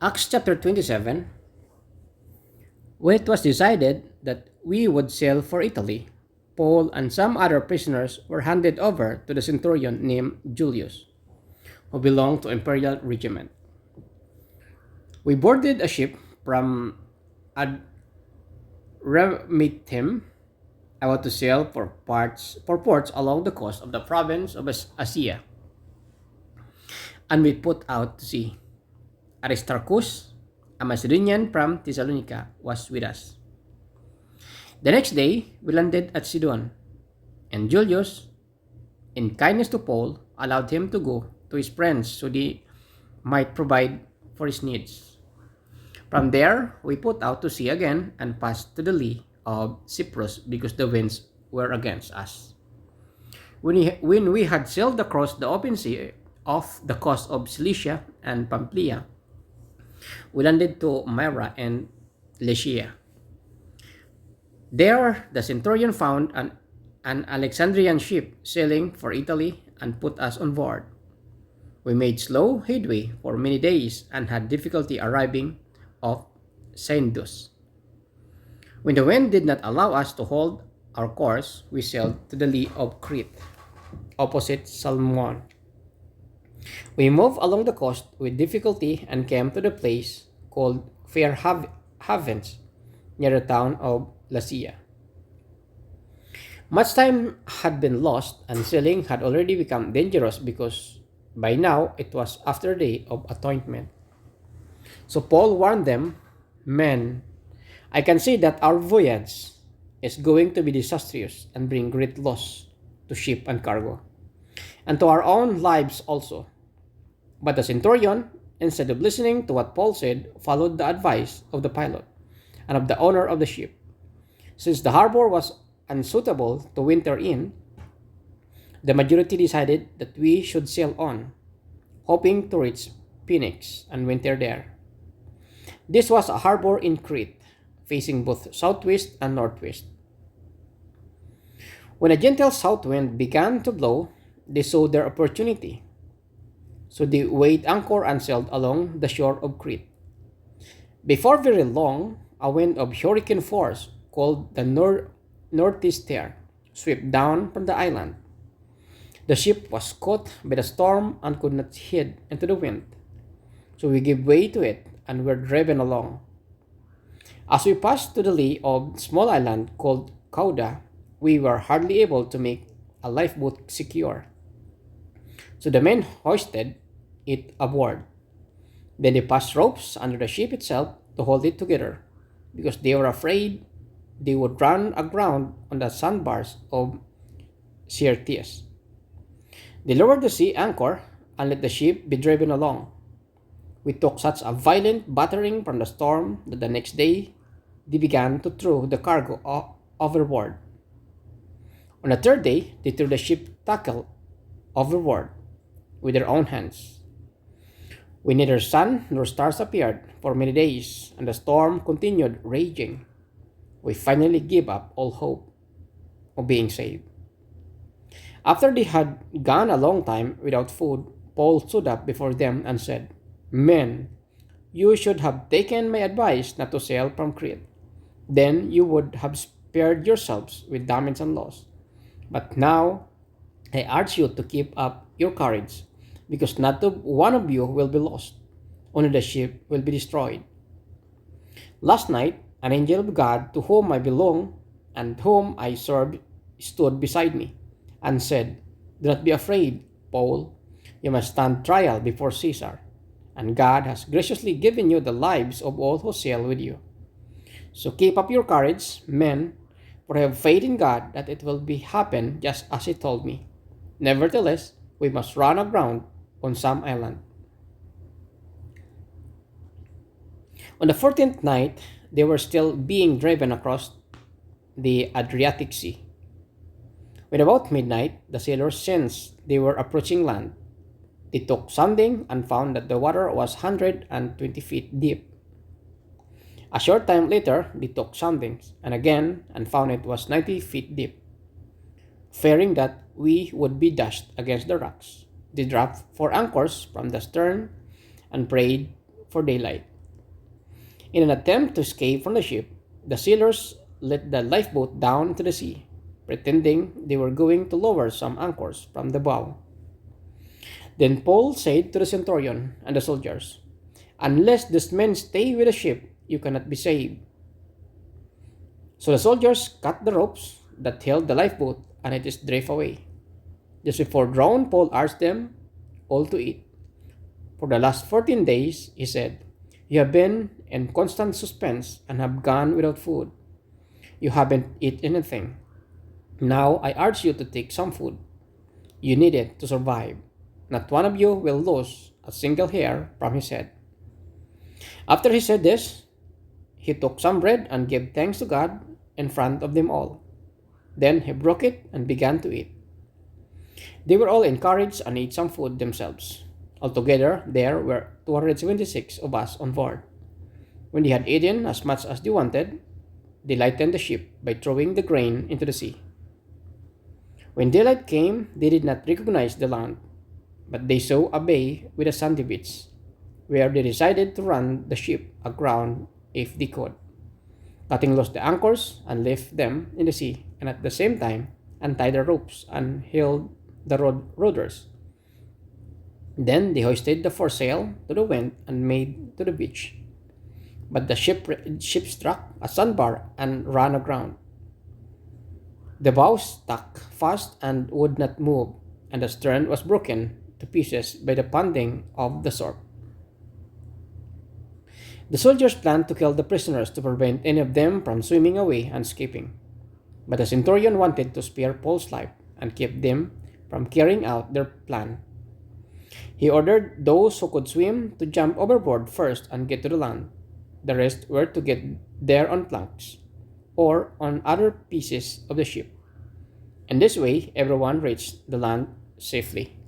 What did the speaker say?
Acts chapter 27. When it was decided that we would sail for Italy, Paul and some other prisoners were handed over to the centurion named Julius, who belonged to imperial regiment. We boarded a ship from Adramyttium about to sail for ports along the coast of the province of Asia, and we put out to sea. Aristarchus, a Macedonian from Thessalonica, was with us. The next day, we landed at Sidon, and Julius, in kindness to Paul, allowed him to go to his friends so they might provide for his needs. From there, we put out to sea again and passed to the lee of Cyprus because the winds were against us. When we had sailed across the open sea off the coast of Cilicia and Pamphylia, we landed to Myra and Lycia. There, the centurion found an Alexandrian ship sailing for Italy and put us on board. We made slow headway for many days and had difficulty arriving off Sandus. When the wind did not allow us to hold our course, we sailed to the lee of Crete, opposite Salmon. We moved along the coast with difficulty and came to the place called Fair Havens, near the town of Lasea. Much time had been lost, and sailing had already become dangerous because by now it was after the day of atonement. So Paul warned them, "Men, I can see that our voyage is going to be disastrous and bring great loss to ship and cargo, and to our own lives also." But the centurion, instead of listening to what Paul said, followed the advice of the pilot and of the owner of the ship. Since the harbor was unsuitable to winter in, the majority decided that we should sail on, hoping to reach Phoenix and winter there. This was a harbor in Crete, facing both southwest and northwest. When a gentle south wind began to blow, they saw their opportunity. So they weighed anchor and sailed along the shore of Crete. Before very long, a wind of hurricane force called the northeaster swept down from the island. The ship was caught by the storm and could not head into the wind, so we gave way to it and were driven along. As we passed to the lee of a small island called Cauda, we were hardly able to make a lifeboat secure, so the men hoisted it aboard. Then they passed ropes under the ship itself to hold it together, because they were afraid they would run aground on the sandbars of Syrtis. They lowered the sea anchor and let the ship be driven along. We took such a violent battering from the storm that the next day they began to throw the cargo overboard. On the third day, they threw the ship tackle overboard with their own hands. When neither sun nor stars appeared for many days and the storm continued raging, we finally gave up all hope of being saved. After they had gone a long time without food, Paul stood up before them and said, "Men, you should have taken my advice not to sail from Crete. Then you would have spared yourselves with damage and loss. But now I urge you to keep up your courage, because not one of you will be lost, only the ship will be destroyed." Last night, an angel of God to whom I belong and whom I serve stood beside me and said, "Do not be afraid, Paul. You must stand trial before Caesar, and God has graciously given you the lives of all who sail with you. So keep up your courage, men, for I have faith in God that it will be happen just as He told me. Nevertheless, we must run aground on some island." On the 14th night, they were still being driven across the Adriatic Sea. When about midnight, the sailors sensed they were approaching land. They took sounding and found that the water was 120 feet deep. A short time later, they took soundings and again and found it was 90 feet deep. Fearing that we would be dashed against the rocks, they dropped four anchors from the stern and prayed for daylight. In an attempt to escape from the ship, the sailors let the lifeboat down into the sea, pretending they were going to lower some anchors from the bow. Then Paul said to the centurion and the soldiers, "Unless these men stay with the ship, you cannot be saved." So the soldiers cut the ropes that held the lifeboat, and it is drift away. Just before dawn, Paul asked them all to eat. For the last 14 days, he said, you have been in constant suspense and have gone without food. You haven't eaten anything. Now I urge you to take some food. You need it to survive. Not one of you will lose a single hair from his head. After he said this, he took some bread and gave thanks to God in front of them all. Then he broke it and began to eat. They were all encouraged and ate some food themselves. Altogether, there were 276 of us on board. When they had eaten as much as they wanted, they lightened the ship by throwing the grain into the sea. When daylight came, they did not recognize the land, but they saw a bay with a sandy beach, where they decided to run the ship aground if they could, cutting loose the anchors and left them in the sea, and at the same time untied the ropes and hauled the ruders. Then they hoisted the foresail to the wind and made to the beach. But the ship struck a sandbar and ran aground. The bow stuck fast and would not move, and the stern was broken to pieces by the pounding of the surf. The soldiers planned to kill the prisoners to prevent any of them from swimming away and escaping. But the centurion wanted to spare Paul's life and keep them from carrying out their plan. He ordered those who could swim to jump overboard first and get to the land. The rest were to get there on planks or on other pieces of the ship. In this way, everyone reached the land safely.